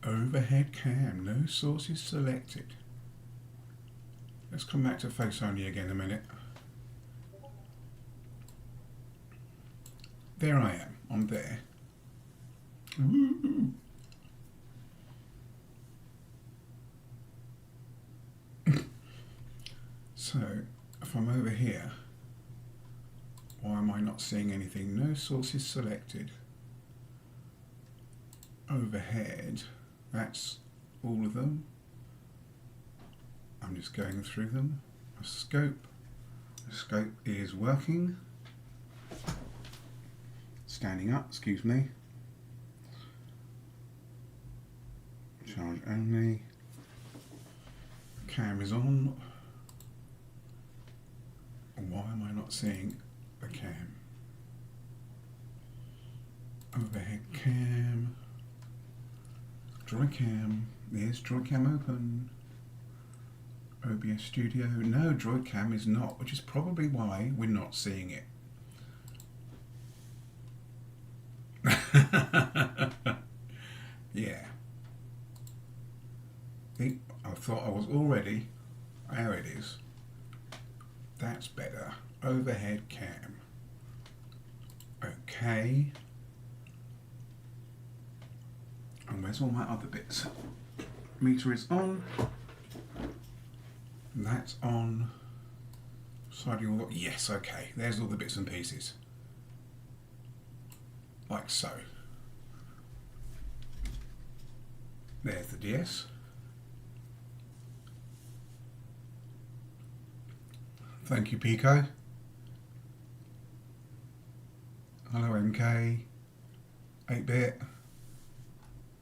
Overhead cam, no sources selected. Let's come back to face only again a minute. There I am, I'm there. Woo! So, if I'm over here, why am I not seeing anything? No sources selected. Overhead, that's all of them. I'm just going through them. A scope. The scope is working. Standing up, excuse me. Charge only. Cam is on. Why am I not seeing the cam? Overhead cam. Droid cam. There's Droid cam open. OBS Studio. No, Droid cam is not, which is probably why we're not seeing it. Yeah. I thought I was already. There it is. That's better. Overhead cam. Okay. And where's all my other bits? Meter is on. That's on. Sliding all. Yes, okay. There's all the bits and pieces. Like so. There's the DS. Thank you, Pico. Hello, MK, 8-bit,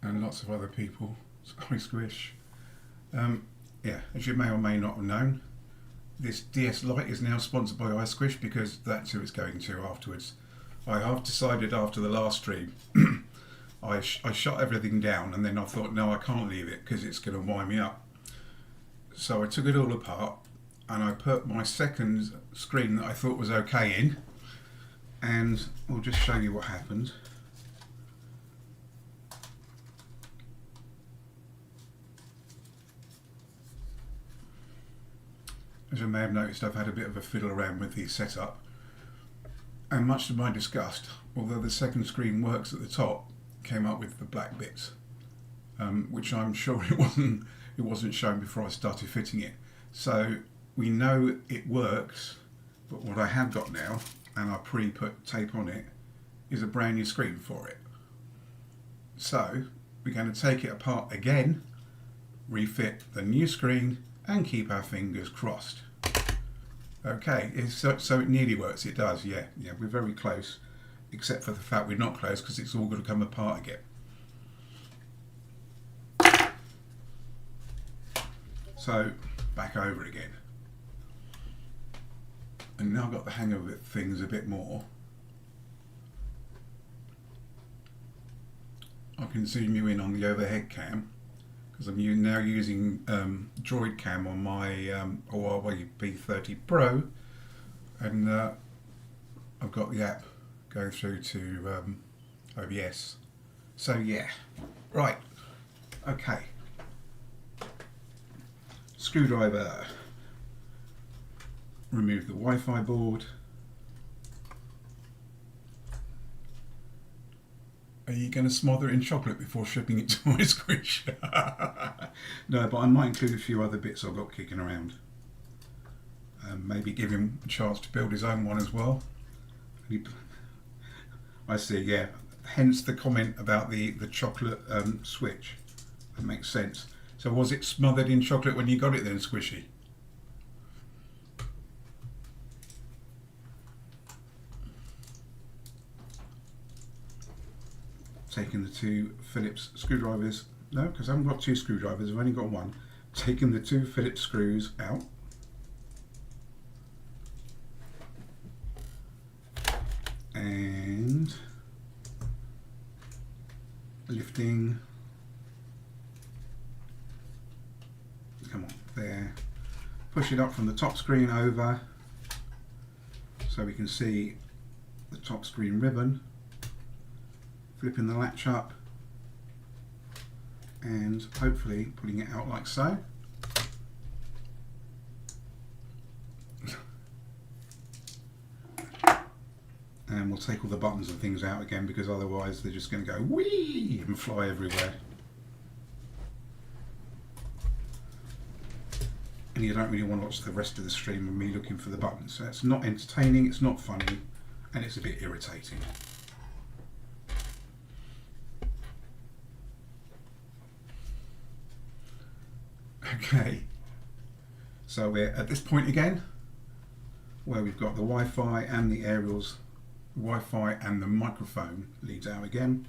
and lots of other people. Sorry, Squish. Yeah, as you may or may not have known, this DS LIte is now sponsored by iSquish because that's who it's going to afterwards. I have decided after the last stream, I shut everything down, and then I thought, no, I can't leave it because it's going to wind me up. So I took it all apart, and I put my second screen that I thought was okay in, and I'll just show you what happened. As you may have noticed, I've had a bit of a fiddle around with the setup, and much to my disgust, although the second screen works at the top, came up with the black bits, which I'm sure it wasn't shown before I started fitting it. So we know it works, but what I have got now, and I pre-put tape on it, is a brand new screen for it. So we're going to take it apart again, refit the new screen, and keep our fingers crossed. Okay, so it nearly works. It does, yeah, we're very close, except for the fact we're not close because it's all going to come apart again. So back over again. And now I've got the hang of things a bit more. I can zoom you in on the overhead cam because I'm now using Droid cam on my Huawei P30 Pro, and I've got the app go through to OBS. So yeah, right, okay. Screwdriver. Remove the Wi-Fi board. Are you going to smother it in chocolate before shipping it to iSquish? No, but I might include a few other bits I've got kicking around. Maybe give him a chance to build his own one as well. I see, yeah. Hence the comment about the chocolate switch. That makes sense. So was it smothered in chocolate when you got it then, Squishy? Taking the two Phillips screwdrivers, no, because I haven't got two screwdrivers, I've only got one. Taking the two Phillips screws out. And lifting, come on, there. Push it up from the top screen over so we can see the top screen ribbon. Flipping the latch up and hopefully pulling it out like so. And we'll take all the buttons and things out again, because otherwise they're just going to go whee and fly everywhere. And you don't really want to watch the rest of the stream of me looking for the buttons. So it's not entertaining, it's not funny, and it's a bit irritating. Okay, so we're at this point again, where we've got the Wi-Fi and the aerials, Wi-Fi and the microphone leads out again,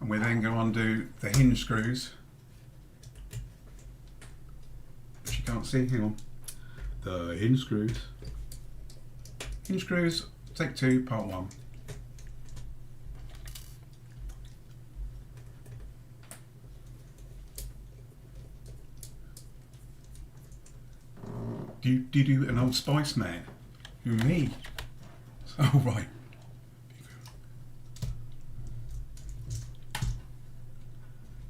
and we're then going to undo the hinge screws, which you can't see, hang on, the hinge screws, take 2, part 1. Do you an Old Spice man? Who, me? Oh, right.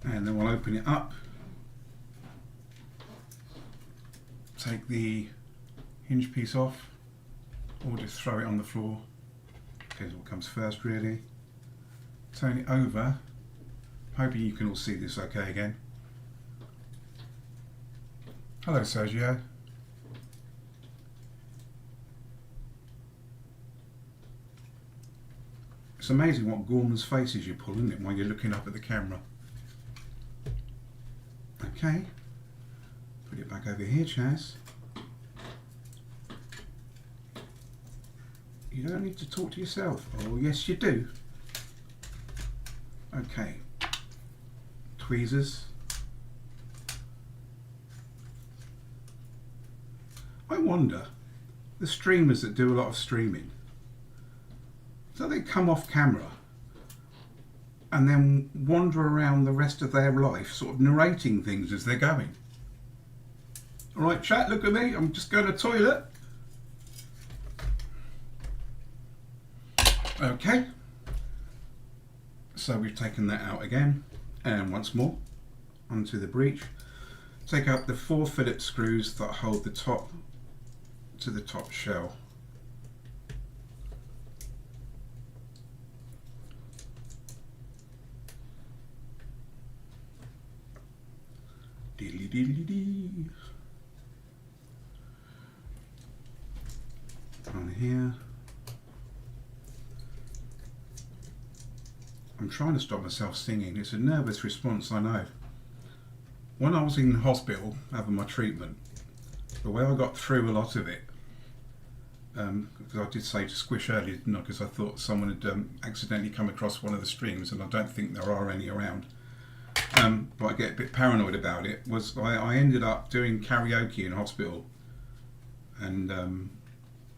And then we'll open it up. Take the hinge piece off, or just throw it on the floor. Depends what comes first, really. Turn it over. Hoping you can all see this okay again. Hello, Sergio. It's amazing what Gorman's faces you pull, isn't it, while you're looking up at the camera. Okay, put it back over here, Chaz. You don't need to talk to yourself. Oh, yes you do. Okay, tweezers. I wonder, the streamers that do a lot of streaming, so they come off camera and then wander around the rest of their life sort of narrating things as they're going. Alright chat, look at me, I'm just going to the toilet. Okay, so we've taken that out again, and once more onto the breech. Take out the 4 Phillips screws that hold the top to the top shell. Diddly diddly dee. On here. I'm trying to stop myself singing. It's a nervous response, I know. When I was in hospital having my treatment, the way I got through a lot of it, because I did say to squish earlier, didn't I? Because I thought someone had accidentally come across one of the streams, and I don't think there are any around. But I get a bit paranoid about it. Was I ended up doing karaoke in hospital, and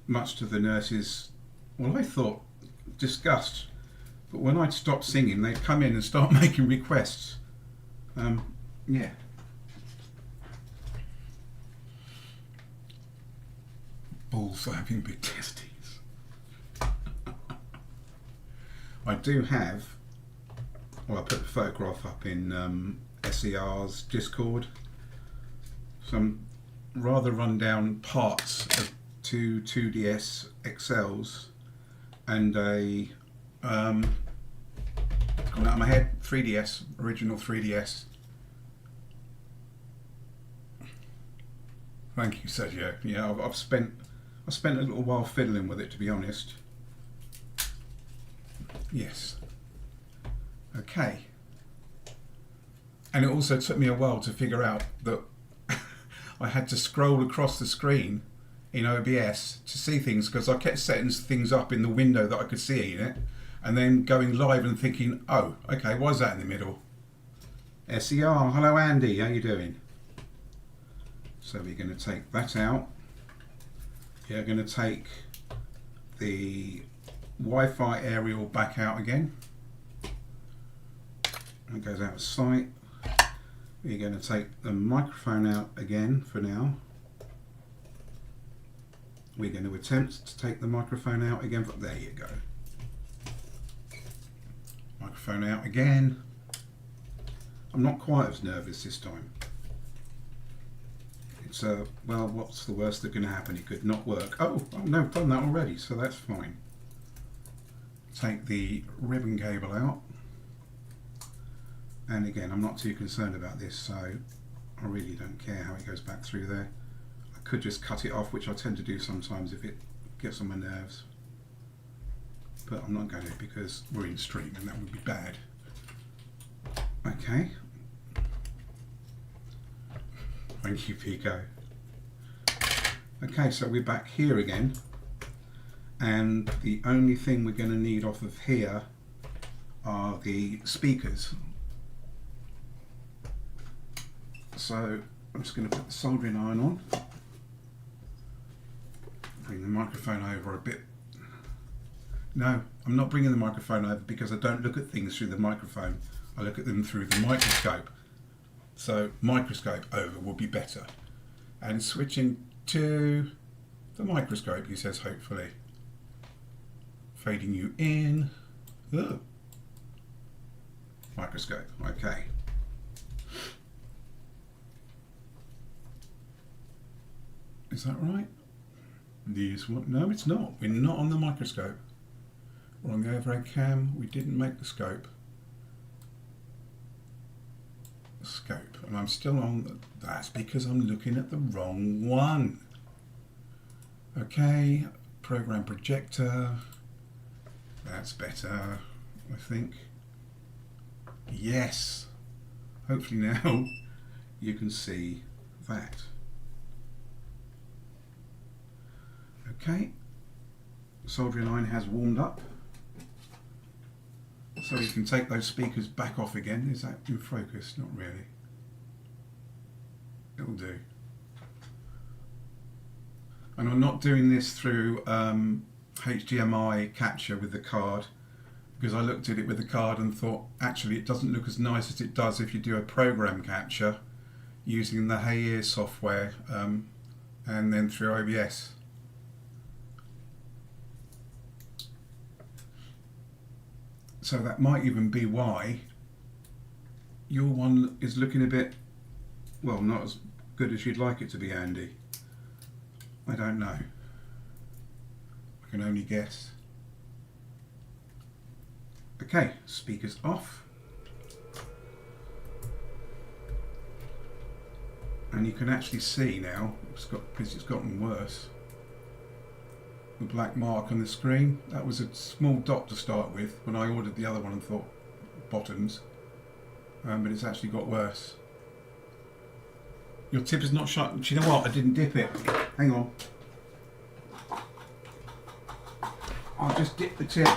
much to the nurses', well, I thought disgust. But when I'd stop singing, they'd come in and start making requests. Yeah. Balls for having big testes. I do have, well, I put the photograph up in SER's Discord, some rather rundown parts of 2DS XLs and a, gone out of my head, 3DS, original 3DS. Thank you, Sergio. Yeah, I've spent a little while fiddling with it, to be honest. Yes. Okay. And it also took me a while to figure out that I had to scroll across the screen in OBS to see things, because I kept setting things up in the window that I could see in it, and then going live and thinking, oh, okay, why is that in the middle? SER, hello Andy, how you doing? So we're going to take that out. You're going to take the Wi-Fi aerial back out again. That goes out of sight. We're going to take the microphone out again for now. We're going to attempt to take the microphone out again. There you go. Microphone out again. I'm not quite as nervous this time. It's well, what's the worst that can happen? It could not work. Oh no, I've done that already, so that's fine. Take the ribbon cable out. And again, I'm not too concerned about this, so I really don't care how it goes back through there. I could just cut it off, which I tend to do sometimes if it gets on my nerves. But I'm not going to, because we're in stream and that would be bad. Okay. Thank you, Pico. Okay, so we're back here again. And the only thing we're going to need off of here are the speakers. So I'm just going to put the soldering iron on. Bring the microphone over a bit. No, I'm not bringing the microphone over because I don't look at things through the microphone. I look at them through the microscope. So microscope over will be better. And switching to the microscope, he says, hopefully. Fading you in. Ugh. Microscope, okay. Is that right? This one? No, it's not. We're not on the microscope. We're on the overhead cam. We didn't make the scope. Scope, and I'm still on. That's because I'm looking at the wrong one. Okay, program projector. That's better, I think. Yes. Hopefully now you can see that. Okay, soldering iron has warmed up, so you can take those speakers back off again. Is that in focus? Not really. It'll do. And I'm not doing this through HDMI capture with the card, because I looked at it with the card and thought actually it doesn't look as nice as it does if you do a program capture using the Hey Ear software and then through OBS. So that might even be why your one is looking a bit, well, not as good as you'd like it to be, Andy. I don't know. I can only guess. Okay, speakers off. And you can actually see now, because it's gotten worse, the black mark on the screen. That was a small dot to start with when I ordered the other one and thought bottoms, but it's actually got worse. Your tip is not shut. Do you know what? I didn't dip it. Hang on. I'll just dip the tip.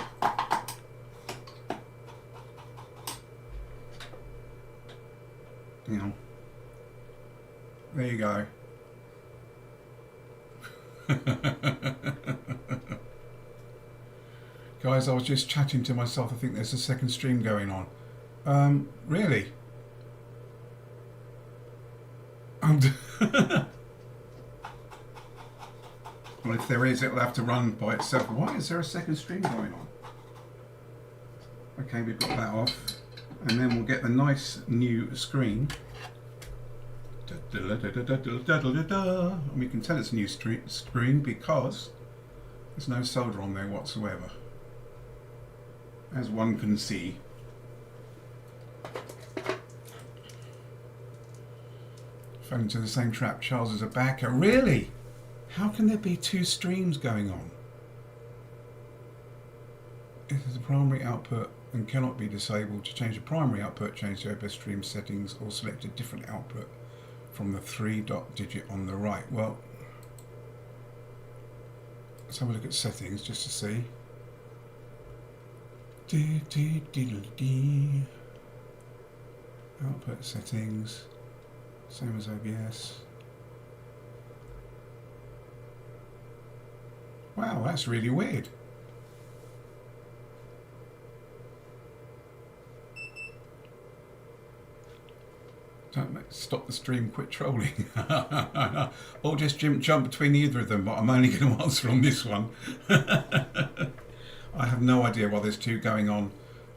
Hang on. There you go. Guys, I was just chatting to myself. I think there's a second stream going on. Really? Well, if there is, it'll have to run by itself. Why is there a second stream going on? Okay, we've got that off. And then we'll get the nice new screen. And we can tell it's a new screen because there's no solder on there whatsoever, as one can see. Fell into the same trap. Charles is a backer. Really? How can there be two streams going on? It is a primary output and cannot be disabled. To change the primary output, change the OBS stream settings or select a different output from the 3-dot digit on the right. Well, let's have a look at settings just to see. Output settings, same as OBS. Wow, that's really weird. Don't stop the stream, quit trolling. Or just jump between either of them, but I'm only going to answer on this one. I have no idea why there's two going on.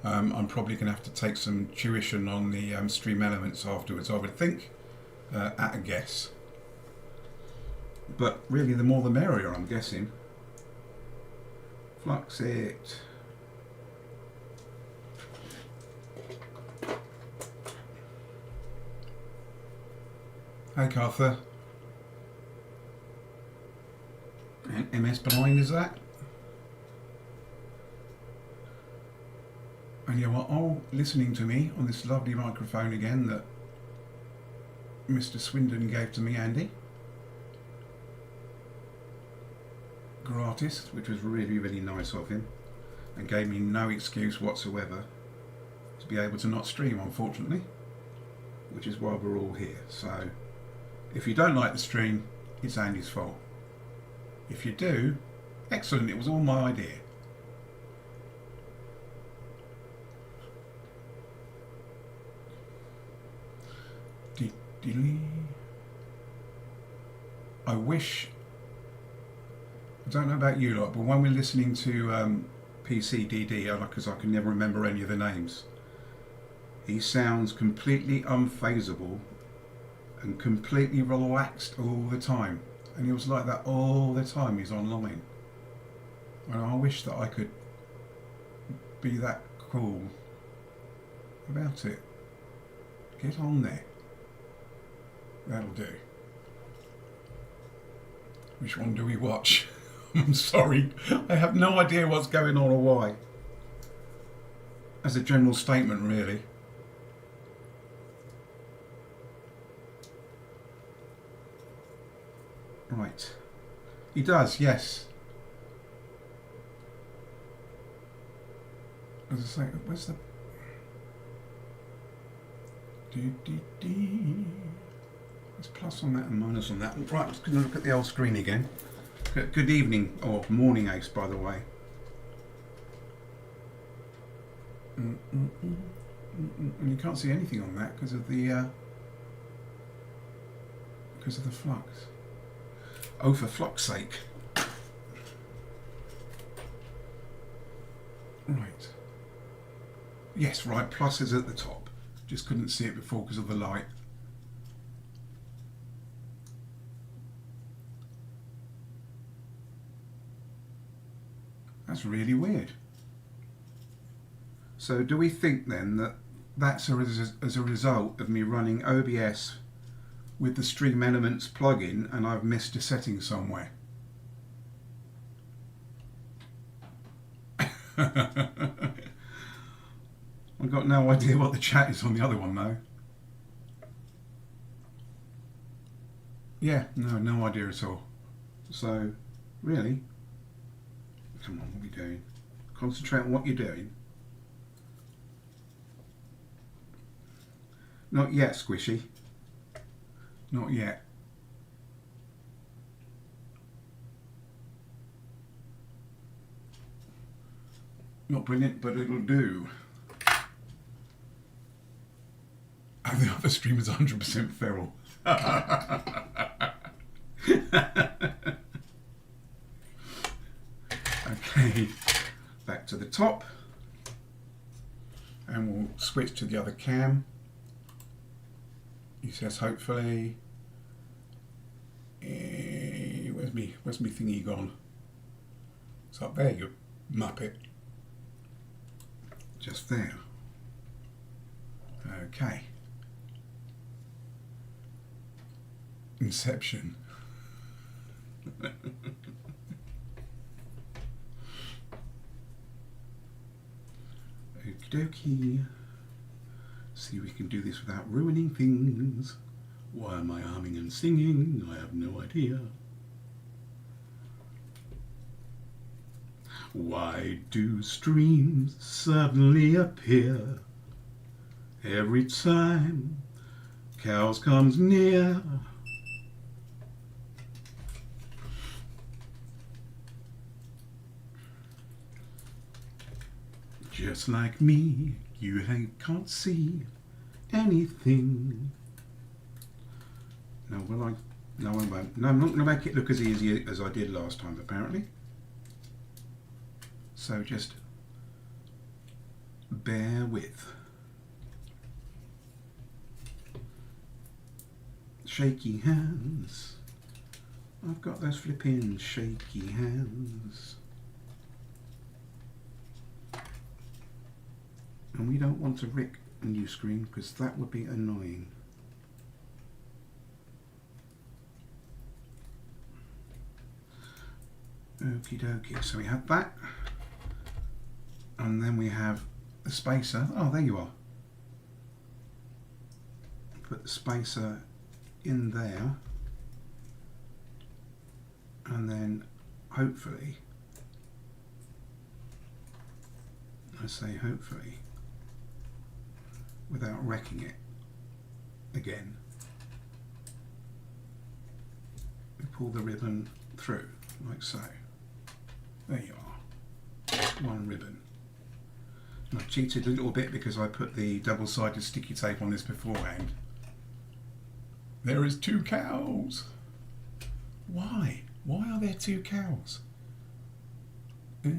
I'm probably going to have to take some tuition on the stream elements afterwards, I would think, at a guess. But really, the more the merrier, I'm guessing. Flux it. Hey, Cartha. And MS Blind, is that? And you are all listening to me on this lovely microphone again that Mr. Swindon gave to me, Andy. Gratis, which was really, really nice of him, and gave me no excuse whatsoever to be able to not stream, unfortunately, which is why we're all here. So if you don't like the stream, it's Andy's fault. If you do, excellent, it was all my idea. I wish, I don't know about you lot, but when we're listening to PCDD, because I can never remember any of the names, he sounds completely unfazable and completely relaxed all the time. And he was like that all the time he's online. And I wish that I could be that cool about it. Get on there. That'll do. Which one do we watch? I'm sorry, I have no idea what's going on or why. As a general statement, really. Right. He does, yes. As I say, where's the... There's plus on that and minus on that. Right, let's look at the old screen again. Good evening, or morning, Ace, by the way. And you can't see anything on that because of the flux. Oh, for flux sake. Right. Yes, right, plus is at the top. Just couldn't see it before because of the light. That's really weird. So do we think then that that's as a result of me running OBS with the Stream Elements plugin and I've missed a setting somewhere? I've got no idea what the chat is on the other one though. Yeah, no idea at all. So, really? Come on, what are we doing? Concentrate on what you're doing. Not yet, Squishy. Not yet. Not brilliant, but it'll do. And the other stream is 100% feral. Okay, back to the top. And we'll switch to the other cam. He says hopefully. Where's me thingy gone? It's up there, you muppet. Just there. Okay. Inception. Okie dokie. See if we can do this without ruining things. Why am I humming and singing? I have no idea. Why do streams suddenly appear every time cows comes near? Just like me, you can't see anything. No, well, no, I won't. No, I'm not going to make it look as easy as I did last time, apparently. So just bear with. Shaky hands. I've got those flipping shaky hands. And we don't want to rick a new screen because that would be annoying. Okie dokie, so we have that. And then we have the spacer. Oh, there you are. Put the spacer in there. And then hopefully, I say hopefully, without wrecking it again, we pull the ribbon through like so. There you are, one ribbon. And I cheated a little bit because I put the double-sided sticky tape on this beforehand. There is 2 cows. Why? Why are there 2 cows? I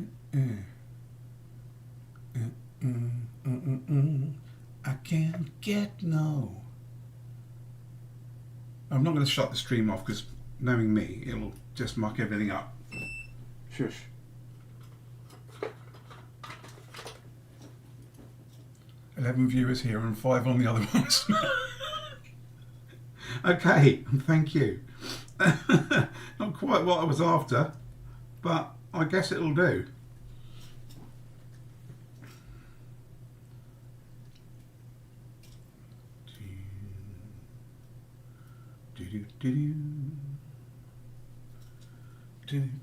can't get no. I'm not going to shut the stream off because knowing me, it'll just muck everything up. Shush. $11 viewers here and 5 on the other ones. Okay, thank you. Not quite what I was after, but I guess it'll do.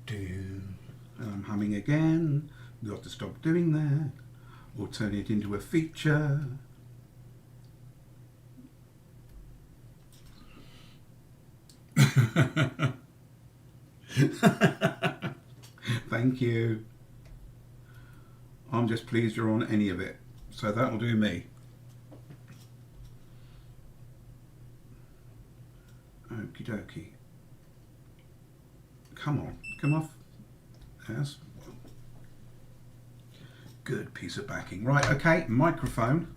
And I'm humming again. Got to stop doing that or turn it into a feature. Thank you. I'm just pleased you're on any of it, so that'll do me. Okie dokie. Come on, come off. Yes. Good piece of backing. Right, okay, microphone.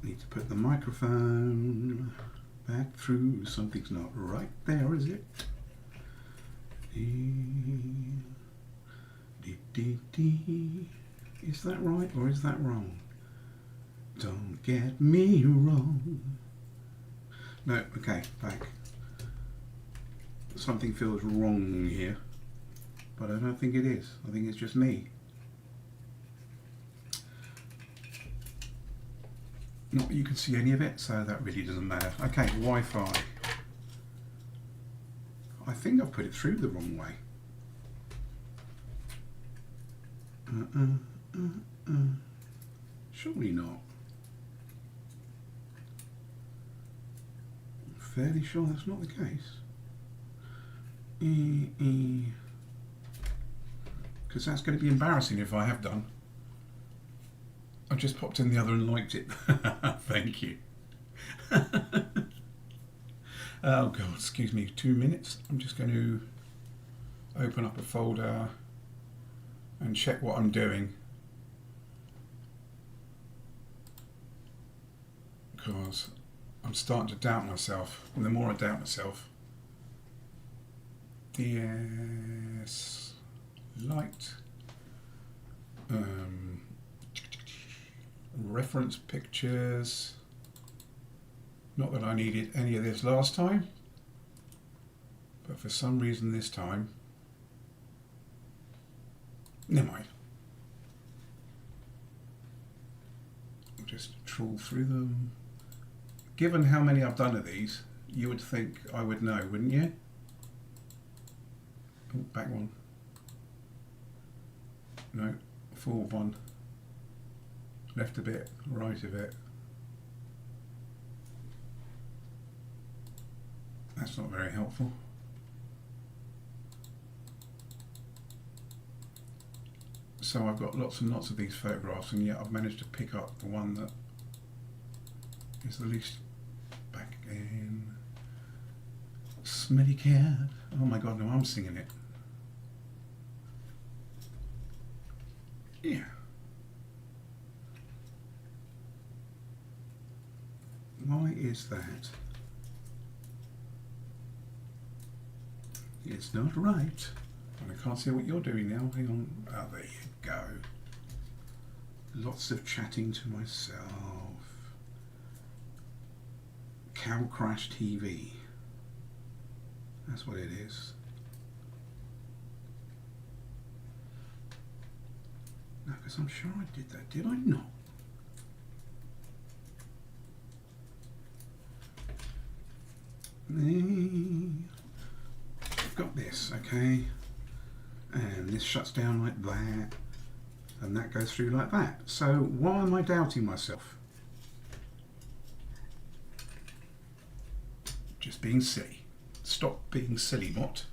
Need to put the microphone back through. Something's not right there, is it? Is that right or is that wrong? Don't get me wrong. No, okay, back. Something feels wrong here, but I don't think it is. I think it's just me. Not that you can see any of it, so that really doesn't matter. Okay, Wi-Fi. I think I've put it through the wrong way. Surely not. I'm fairly sure that's not the case. Because that's going to be embarrassing if I have done. I just popped in the other and liked it. Thank you. Oh God, excuse me, 2 minutes. I'm just going to open up a folder and check what I'm doing. Because I'm starting to doubt myself. And the more I doubt myself, DS LIte. Reference pictures. Not that I needed any of this last time, but for some reason this time, never mind. I'll just trawl through them. Given how many I've done of these, you would think I would know, wouldn't you? Oh, back one. No, forward one. Left a bit, right a bit. That's not very helpful. So I've got lots and lots of these photographs, and yet I've managed to pick up the one that is the least. Back again. Smelly cat. Oh my God, no, I'm singing it. Yeah. Why is that? It's not right. And I can't see what you're doing now. Hang on. Oh, there you go. Lots of chatting to myself. Cow Crash TV. That's what it is. No, because I'm sure I did that. Did I not? I've got this, okay? And this shuts down like that. And that goes through like that. So why am I doubting myself? Just being silly. Stop being silly, Mott.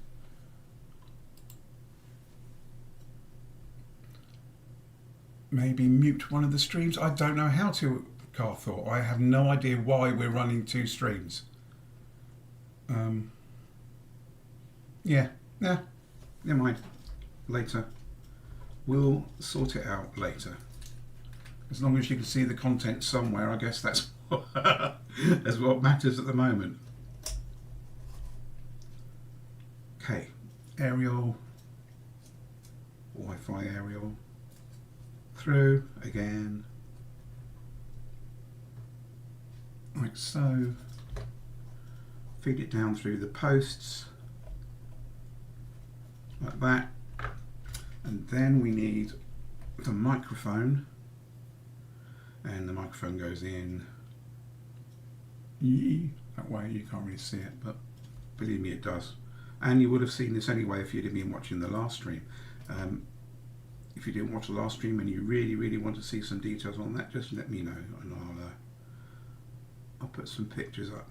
Maybe mute one of the streams. I don't know how to, Carthor. I have no idea why we're running 2 streams. Yeah, never mind. Later. We'll sort it out later. As long as you can see the content somewhere, I guess that's that's what matters at the moment. Okay, aerial, Wi-Fi aerial, through again, like so. Feed it down through the posts, like that. And then we need the microphone, and the microphone goes in that way. You can't really see it, but believe me, it does. And you would have seen this anyway if you'd have been watching the last stream. If you didn't watch the last stream and you really want to see some details on that, just let me know, and I'll put some pictures up.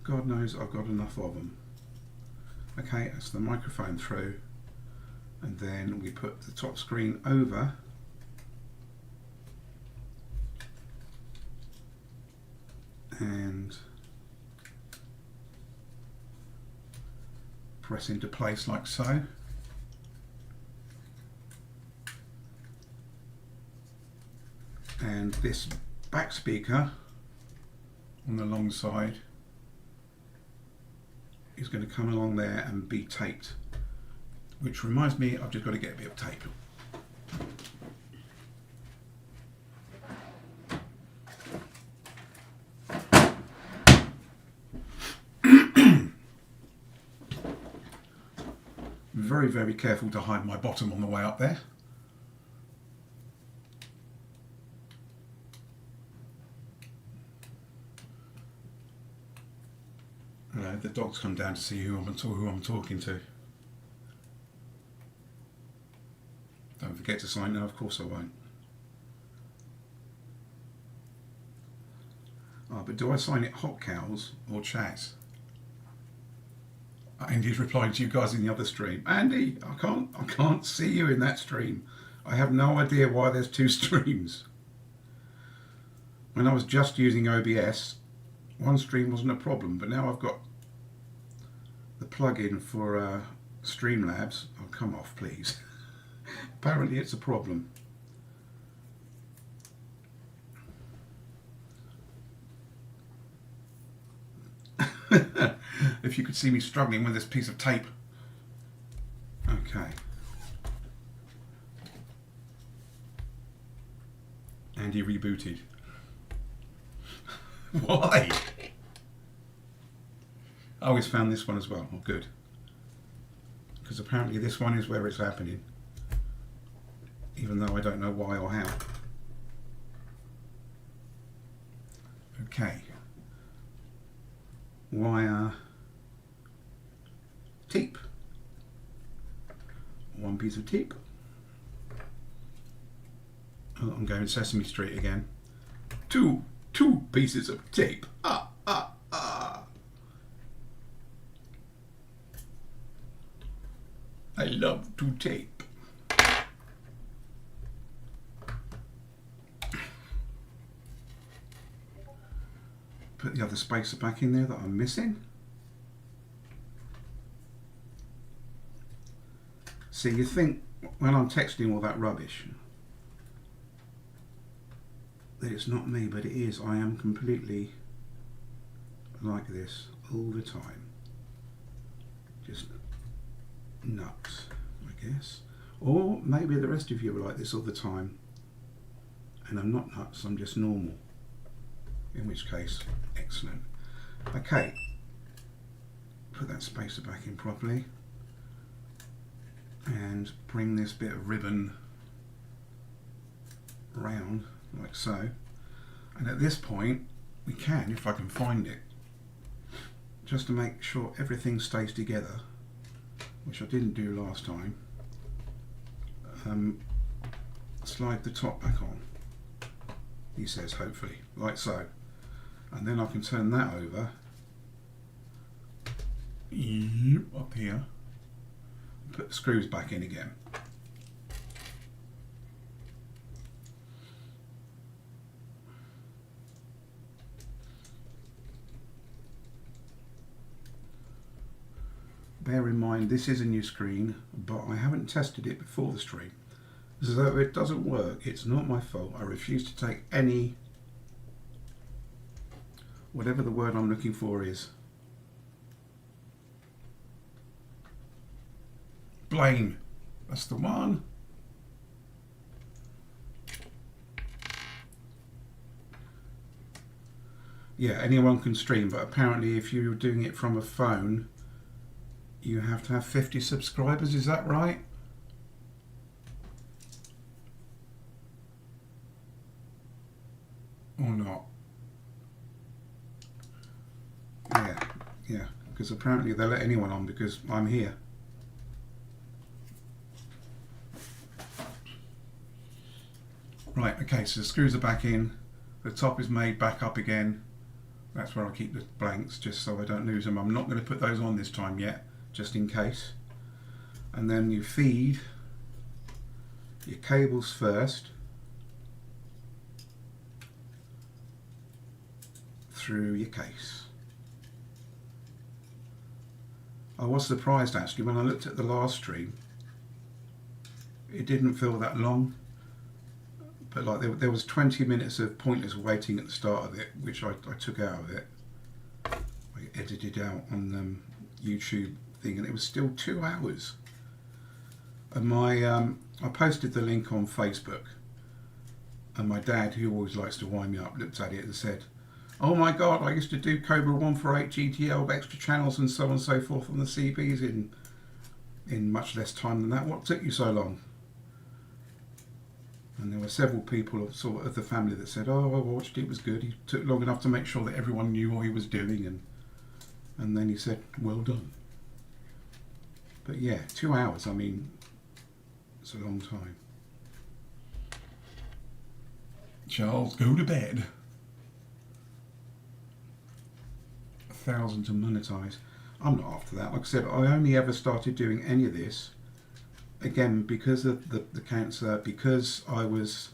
God knows I've got enough of them. Okay, that's the microphone through. And then we put the top screen over, and press into place like so. And this back speaker on the long side is going to come along there and be taped. Which reminds me, I've just got to get a bit of tape. Very careful to hide my bottom on the way up there. The dogs come down to see who I'm talking to. Don't forget to sign. No, of course I won't. Oh, but do I sign it hot cows or Chaz? Andy's replying to you guys in the other stream. Andy, I can't see you in that stream. I have no idea why there's 2 streams. When I was just using OBS, one stream wasn't a problem, but now I've got the plug-in for Streamlabs. Oh, come off, please. Apparently it's a problem. If you could see me struggling with this piece of tape. Okay. Andy rebooted. Why? I always found this one as well. Oh, good. Because apparently this one is where it's happening. Even though I don't know why or how. Okay. Wire. Tape. One piece of tape. Oh, I'm going Sesame Street again. Two pieces of tape. I love to tape. Put the other spacer back in there that I'm missing. See, you think when I'm texting all that rubbish, that it's not me, but it is. I am completely like this all the time. Just nuts, I guess. Or maybe the rest of you are like this all the time and I'm not nuts, I'm just normal. In which case, excellent. Okay, put that spacer back in properly and bring this bit of ribbon round like so. And at this point, we can, if I can find it, just to make sure everything stays together, which I didn't do last time, slide the top back on, he says, hopefully, like so. And then I can turn that over, up here, put the screws back in again. Bear in mind this is a new screen, but I haven't tested it before the stream. So if it doesn't work, it's not my fault. I refuse to take any, whatever the word I'm looking for is, blame. That's the one. Yeah, anyone can stream, but apparently if you're doing it from a phone, you have to have 50 subscribers, is that right? Or not? Yeah, because apparently they'll let anyone on because I'm here. Right, okay, so the screws are back in, the top is made back up again. That's where I keep the blanks, just so I don't lose them. I'm not going to put those on this time yet, just in case. And then you feed your cables first through your case. I was surprised actually when I looked at the last stream, it didn't feel that long, but like there was 20 minutes of pointless waiting at the start of it, which I took out of it. I edited out on YouTube thing, and it was still 2 hours. And I posted the link on Facebook, and my dad, who always likes to wind me up, looked at it and said, "Oh my God, I used to do Cobra 148 GTL with extra channels and so on and so forth on the CBs in much less time than that. What took you so long?" And there were several people sort of the family that said, "Oh, I watched it, it was good. He took long enough to make sure that everyone knew what he was doing." And then he said, "Well done." But yeah, 2 hours, I mean, it's a long time. Charles, go to bed. 1,000 to monetize. I'm not after that. Like I said, I only ever started doing any of this, again, because of the cancer, because I was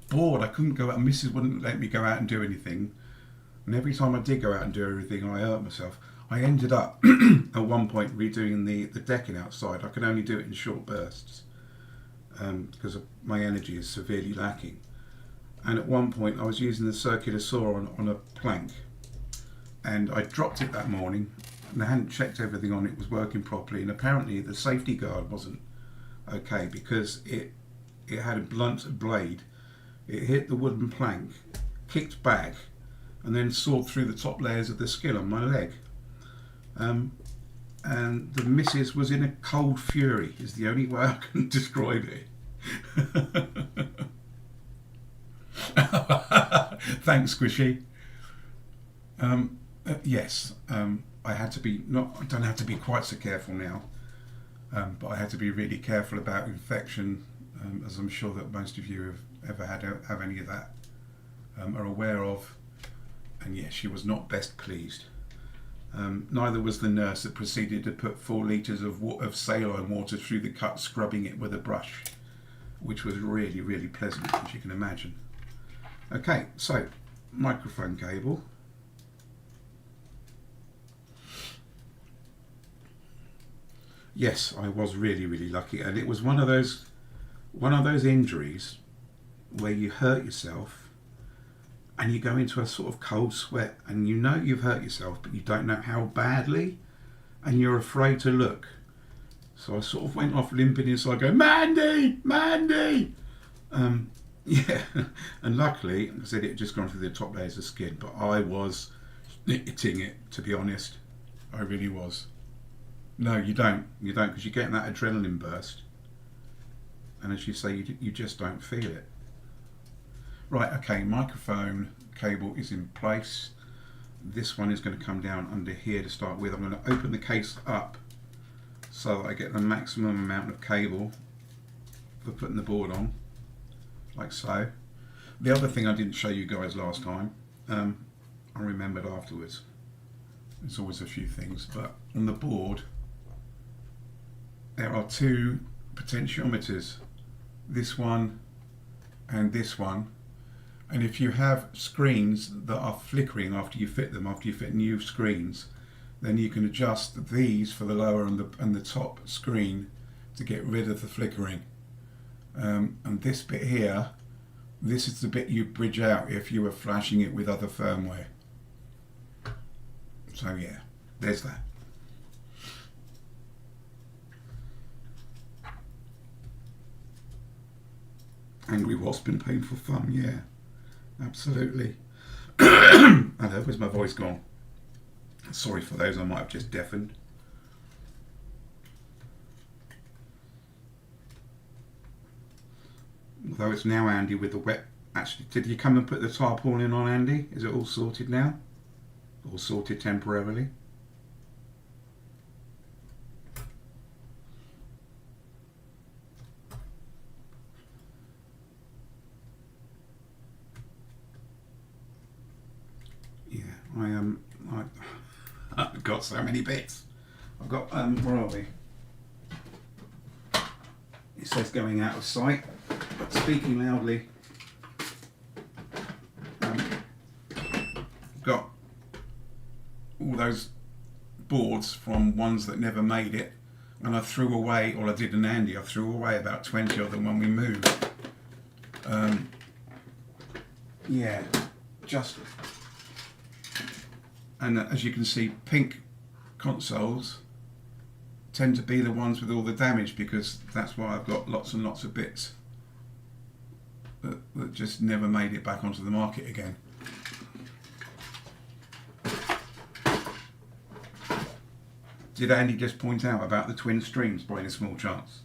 bored. I couldn't go out, and Mrs. wouldn't let me go out and do anything. And every time I did go out and do everything, I hurt myself. I ended up at one point redoing the decking outside. I could only do it in short bursts because my energy is severely lacking. And at one point I was using the circular saw on a plank, and I dropped it that morning and I hadn't checked everything on it was working properly, and apparently the safety guard wasn't okay because it had a blunt blade. It hit the wooden plank, kicked back, and then sawed through the top layers of the skin on my leg. And the missus was in a cold fury, is the only way I can describe it. Thanks, Squishy. Yes, I had to be, I don't have to be quite so careful now, but I had to be really careful about infection, as I'm sure that most of you have ever have any of that, are aware of. And yes, she was not best pleased. Neither was the nurse that proceeded to put 4 litres of saline water through the cut, scrubbing it with a brush, which was really, really pleasant, as you can imagine. Okay, so microphone cable. Yes, I was really, really lucky, and it was one of those injuries where you hurt yourself and you go into a sort of cold sweat, and you know you've hurt yourself, but you don't know how badly, and you're afraid to look. So I sort of went off limping inside, going, Mandy, Mandy. Yeah, and luckily, like I said, it had just gone through the top layers of skin, but I was hitting it, to be honest. I really was. No, you don't, because you're getting that adrenaline burst, and as you say, you just don't feel it. Right, okay, microphone cable is in place. This one is going to come down under here to start with. I'm going to open the case up so that I get the maximum amount of cable for putting the board on, like so. The other thing I didn't show you guys last time, I remembered afterwards. There's always a few things, but on the board there are two potentiometers, this one and this one. And if you have screens that are flickering after you fit them, after you fit new screens, then you can adjust these for the lower and the top screen to get rid of the flickering. And this bit here, this is the bit you bridge out if you were flashing it with other firmware. So yeah, there's that. Angry wasp and painful fun, yeah, absolutely. Hello, where's my voice gone? Sorry for those I might have just deafened. Although it's now Andy with the wet. Actually, did you come and put the tarpaulin on, Andy? Is it all sorted now? All sorted temporarily? Yeah, I've got so many bits. I've got, where are we? It says going out of sight, but speaking loudly. Got all those boards from ones that never made it, and I threw away, or I did an Andy, I threw away about 20 of them when we moved. Yeah, just, and as you can see, pink consoles tend to be the ones with all the damage, because that's why I've got lots and lots of bits that just never made it back onto the market again. Did Andy just point out about the twin streams by any small chance?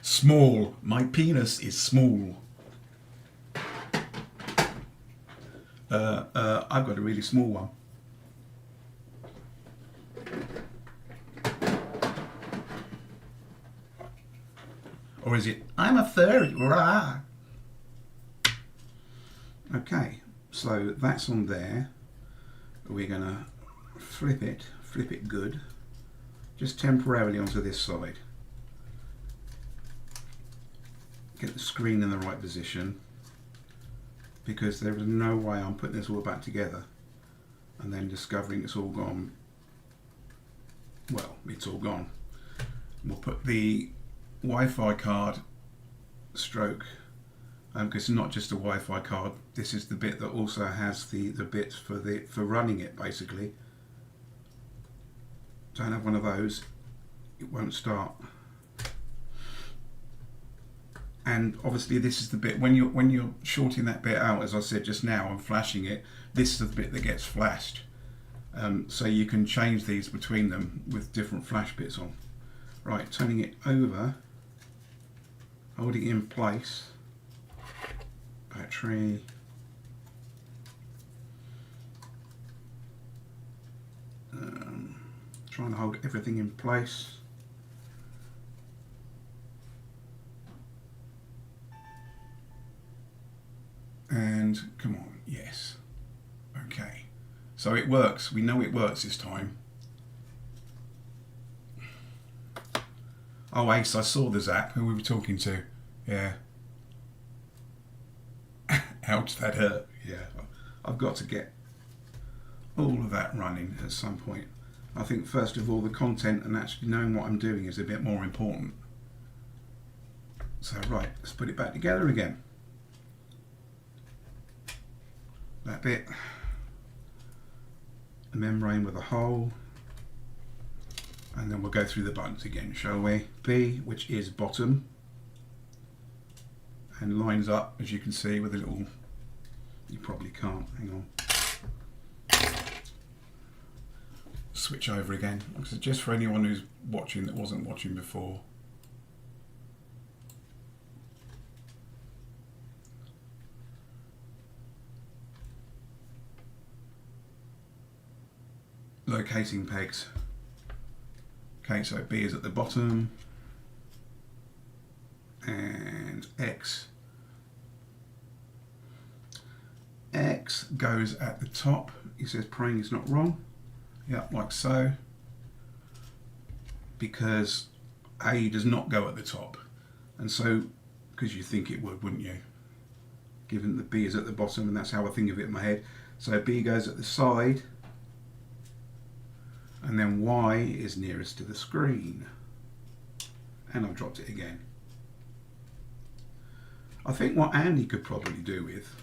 Small. My penis is small. I've got a really small one. Or is it, I'm a furry, rah. Okay, so that's on there. We're gonna flip it good, just temporarily onto this side. Get the screen in the right position, because there is no way I'm putting this all back together and then discovering it's all gone. Well, it's all gone. We'll put the Wi-Fi card stroke, because it's not just a Wi-Fi card, this is the bit that also has the bits for running it, basically. Don't have one of those, it won't start. And obviously this is the bit, when you're shorting that bit out, as I said just now, and flashing it, this is the bit that gets flashed. So you can change these between them with different flash bits on. Right, turning it over, holding it in place, battery, trying to hold everything in place. And come on, yes. Okay. So it works. We know it works this time. Oh, Ace, I saw the zap. Who we were talking to. Yeah. Ouch, that hurt. Yeah. I've got to get all of that running at some point. I think first of all the content and actually knowing what I'm doing is a bit more important. So right, let's put it back together again. That bit, a membrane with a hole, and then we'll go through the buttons again, shall we? B, which is bottom, and lines up, as you can see, with a little, you probably can't, hang on. Switch over again, just for anyone who's watching that wasn't watching before. Locating pegs. Okay, so B is at the bottom, and X goes at the top. He says praying is not wrong. Yeah, like so. Because A does not go at the top. And so, because you think it would, wouldn't you? Given that B is at the bottom, and that's how I think of it in my head. So B goes at the side, and then Y is nearest to the screen. And I've dropped it again. I think what Andy could probably do with,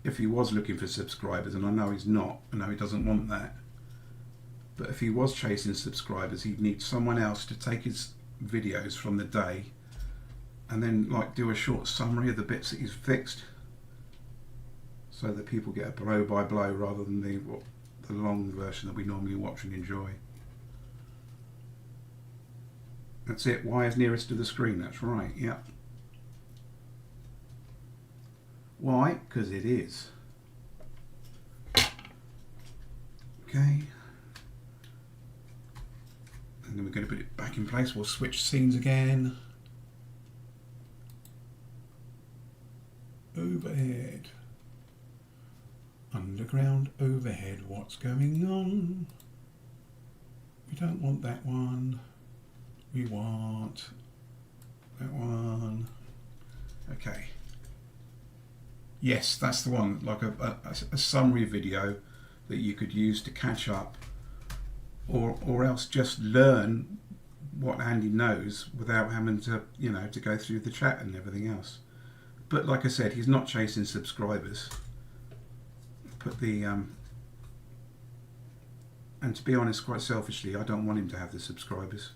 if he was looking for subscribers, and I know he's not, I know he doesn't want that, but if he was chasing subscribers, he'd need someone else to take his videos from the day and then like do a short summary of the bits that he's fixed, so that people get a blow by blow rather than the long version that we normally watch and enjoy. That's it. Y is nearest to the screen. That's right. Yeah. Why? Because it is. Okay. And then we're going to put it back in place. We'll switch scenes again. Overhead. Underground, overhead. What's going on? We don't want that one. We want that one. Okay. Yes, that's the one. Like a summary video that you could use to catch up, or else just learn what Andy knows without having to, you know, to go through the chat and everything else. But like I said, he's not chasing subscribers. Put the and to be honest, quite selfishly, I don't want him to have the subscribers,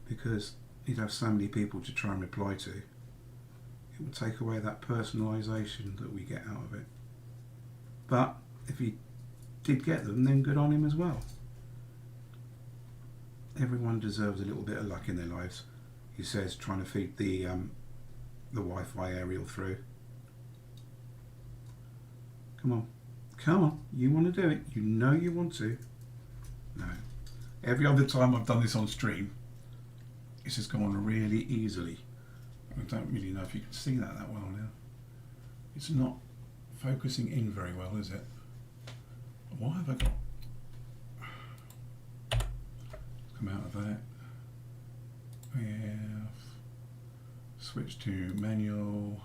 because he'd have so many people to try and reply to. It would take away that personalisation that we get out of it. But if he did get them, then good on him as well. Everyone deserves a little bit of luck in their lives, he says, trying to feed the Wi-Fi aerial through. Come on, come on, you want to do it, you know you want to. No, every other time I've done this on stream, it's just gone really easily. I don't really know if you can see that well now. It's not focusing in very well, is it? Why have I got... Come out of that. We have switch to manual.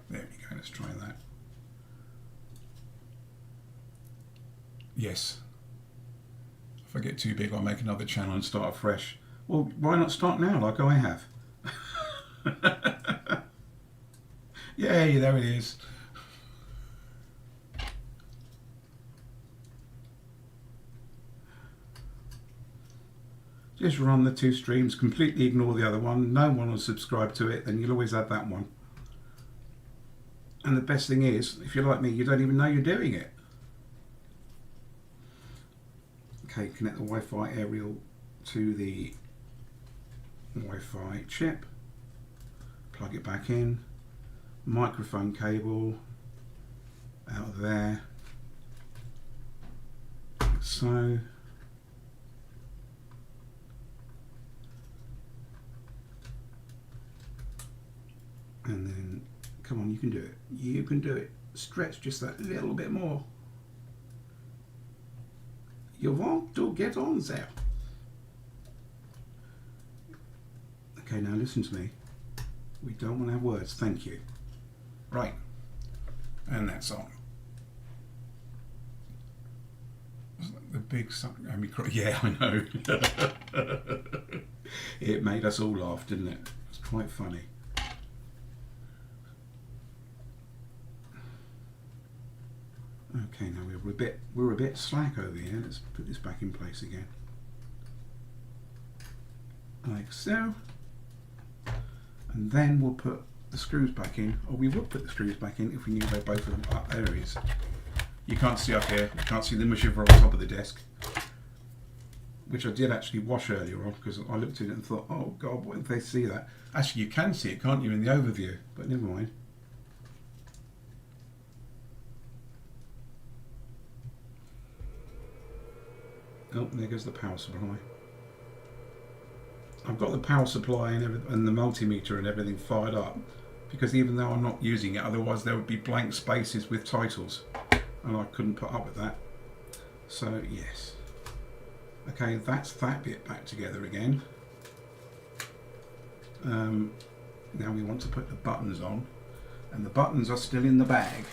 There we go, let's try that. Yes. If I get too big, I'll make another channel and start afresh. Well, why not start now like I have? Yay, there it is. Just run the two streams, completely ignore the other one. No one will subscribe to it, then you'll always have that one. And the best thing is, if you're like me, you don't even know you're doing it. Okay, connect the Wi-Fi aerial to the Wi-Fi chip. Plug it back in. Microphone cable out of there. Like so. And then, come on, you can do it. You can do it. Stretch just that little bit more. You want to get on there. Okay, now listen to me. We don't want to have words, thank you. Right, and that's on. big suck. I mean, yeah, I know. It made us all laugh, didn't it? It's quite funny. Okay, now we're a bit slack over here. Let's put this back in place again, like so. And then we'll put the screws back in, or we would put the screws back in if we knew where both of them are areas. You can't see up here. You can't see the mushiver on top of the desk, which I did actually wash earlier on because I looked at it and thought, oh God, what if they see that? Actually, you can see it, can't you, in the overview? But never mind. Oh, there goes the power supply. I've got the power supply and the multimeter and everything fired up because even though I'm not using it, otherwise there would be blank spaces with titles and I couldn't put up with that. So yes. Okay, that's that bit back together again. Now we want to put the buttons on, and the buttons are still in the bag.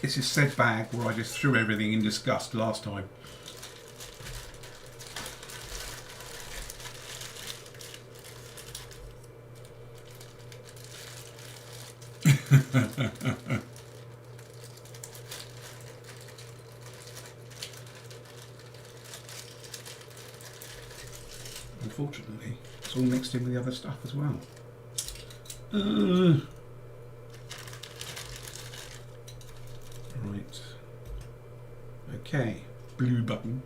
This is said bag where I just threw everything in disgust last time. Unfortunately, it's all mixed in with the other stuff as well. Right. Okay. Blue button.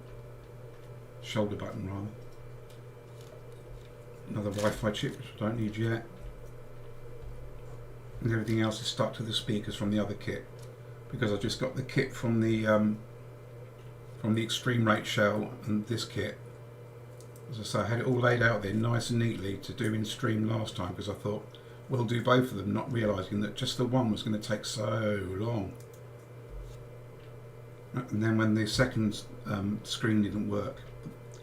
Shoulder button, rather. Another Wi-Fi chip, which I don't need yet. And everything else is stuck to the speakers from the other kit, because I just got the kit from the Extreme Rate shell and this kit. As I say, I had it all laid out there nice and neatly to do in stream last time because I thought we'll do both of them, not realising that just the one was going to take so long. And then when the second screen didn't work,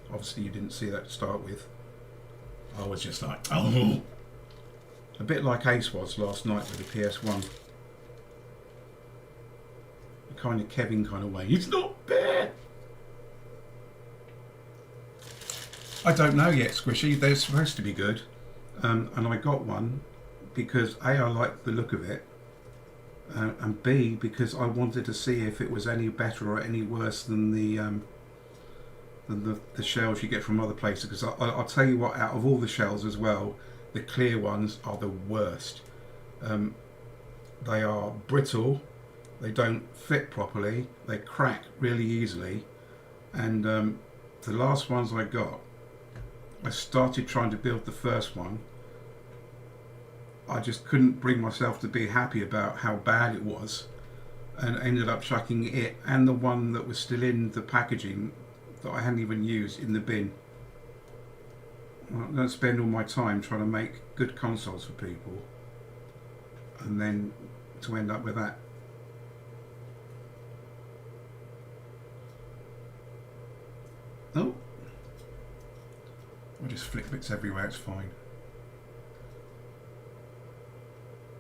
obviously you didn't see that to start with, I was just like, oh! A bit like Ace was last night with the PS1. A kind of Kevin kind of way. It's not bad! I don't know yet, Squishy. They're supposed to be good. And I got one because A, I liked the look of it, and B, because I wanted to see if it was any better or any worse than the shells you get from other places. Because I'll tell you what, out of all the shells as well, the clear ones are the worst. They are brittle, they don't fit properly, they crack really easily, and the last ones I got, I started trying to build the first one. I just couldn't bring myself to be happy about how bad it was, and ended up chucking it and the one that was still in the packaging that I hadn't even used in the bin. I don't spend all my time trying to make good consoles for people and then to end up with that. Oh, I just flick bits everywhere, it's fine.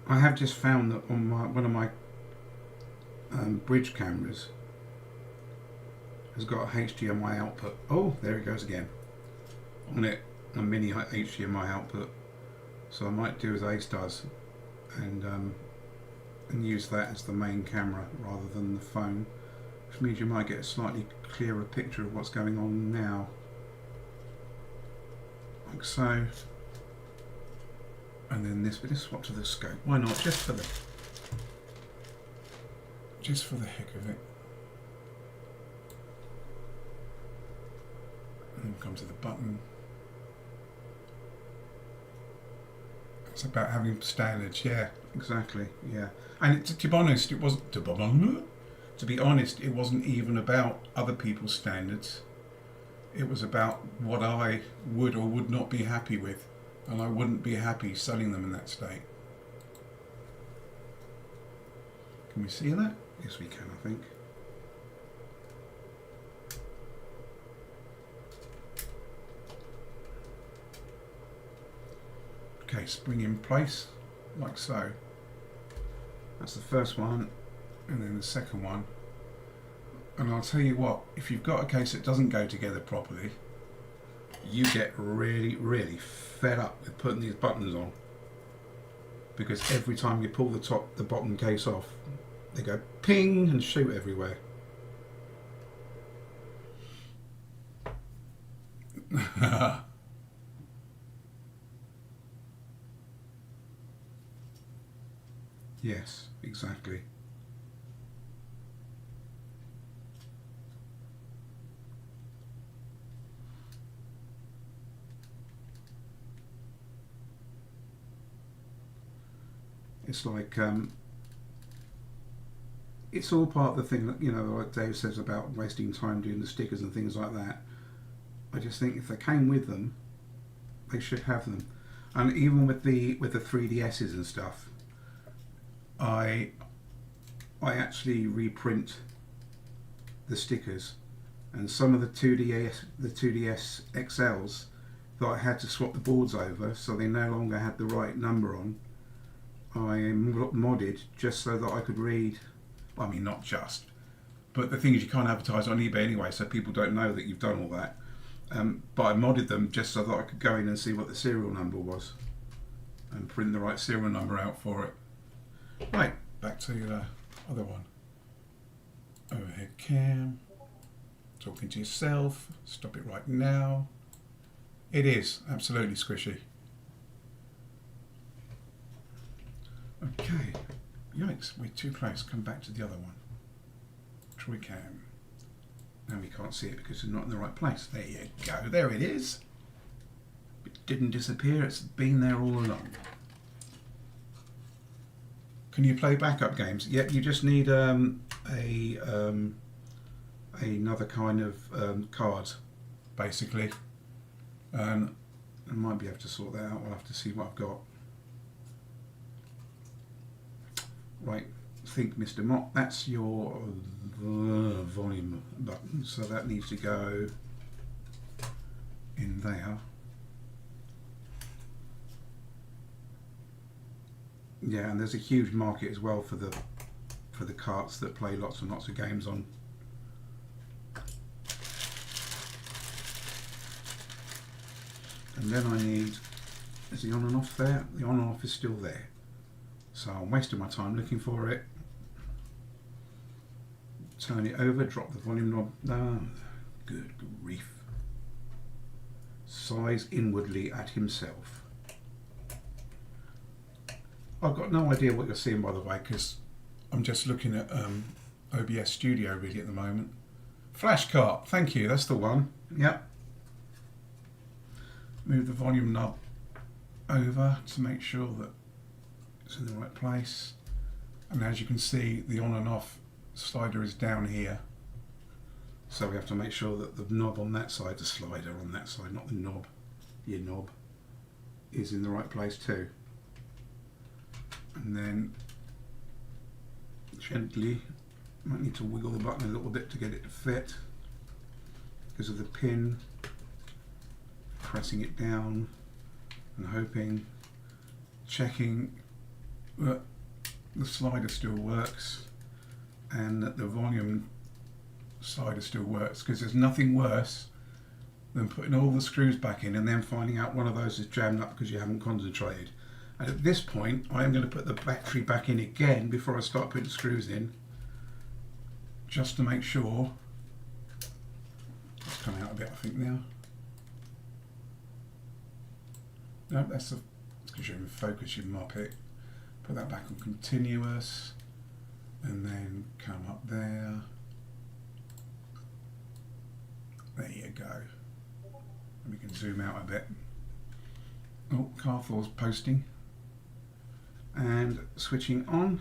I have just found that on one of my bridge cameras has got a HDMI output. Oh, there it goes again. On it, a mini HDMI output. So I might do as Ace does and use that as the main camera rather than the phone, which means you might get a slightly clearer picture of what's going on now. Like so. And then this bit is swap to the scope. Why not? Just for the heck of it. And then come to the button. It's about having standards, yeah, exactly, yeah. And to be honest, it wasn't. To be honest, it wasn't even about other people's standards. It was about what I would or would not be happy with, and I wouldn't be happy selling them in that state. Can we see that? Yes, we can, I think. Okay, spring in place, like so. That's the first one, and then the second one. And I'll tell you what, if you've got a case that doesn't go together properly, you get really, really fed up with putting these buttons on, because every time you pull the bottom case off, they go ping and shoot everywhere. Yes, exactly. It's like it's all part of the thing that, you know, like Dave says about wasting time doing the stickers and things like that. I just think if they came with them, they should have them. And even with the 3DSs and stuff, I actually reprint the stickers, and some of the 2DS XLs that I had to swap the boards over so they no longer had the right number on, I modded just so that I could read. Well, I mean, not just, but the thing is, you can't advertise on eBay anyway, so people don't know that you've done all that. But I modded them just so that I could go in and see what the serial number was and print the right serial number out for it. Right, back to the other one. Overhead cam, talking to yourself, stop it right now. It is absolutely squishy. Okay, yikes, we're too close. Come back to the other one. Troy cam. Now we can't see it because it's not in the right place. There you go, there it is. It didn't disappear, it's been there all along. Can you play backup games? Yeah, you just need another kind of card, basically. I might be able to sort that out. We'll have to see what I've got. Right, think Mr. Mott, that's your volume button, so that needs to go in there. Yeah, and there's a huge market as well for the carts that play lots and lots of games on. And then I need, is the on and off there? The on and off is still there. So I'm wasting my time looking for it. Turn it over, drop the volume knob down. Good grief. Sighs inwardly at himself. I've got no idea what you're seeing, by the way, because I'm just looking at OBS Studio really at the moment. Flashcart, thank you, that's the one. Yep. Move the volume knob over to make sure that it's in the right place. And as you can see, the on and off slider is down here. So we have to make sure that the knob on that side, the slider on that side, not the knob, your knob, is in the right place too. And then gently, might need to wiggle the button a little bit to get it to fit because of the pin. Pressing it down and hoping, checking that the slider still works and that the volume slider still works, because there's nothing worse than putting all the screws back in and then finding out one of those is jammed up because you haven't concentrated. And at this point I am going to put the battery back in again before I start putting the screws in, just to make sure. It's coming out a bit, I think, now. No, that's because you're in focus, you mop it. Put that back on continuous and then come up there. There you go. And we can zoom out a bit. Oh, Carthor's posting. And switching on.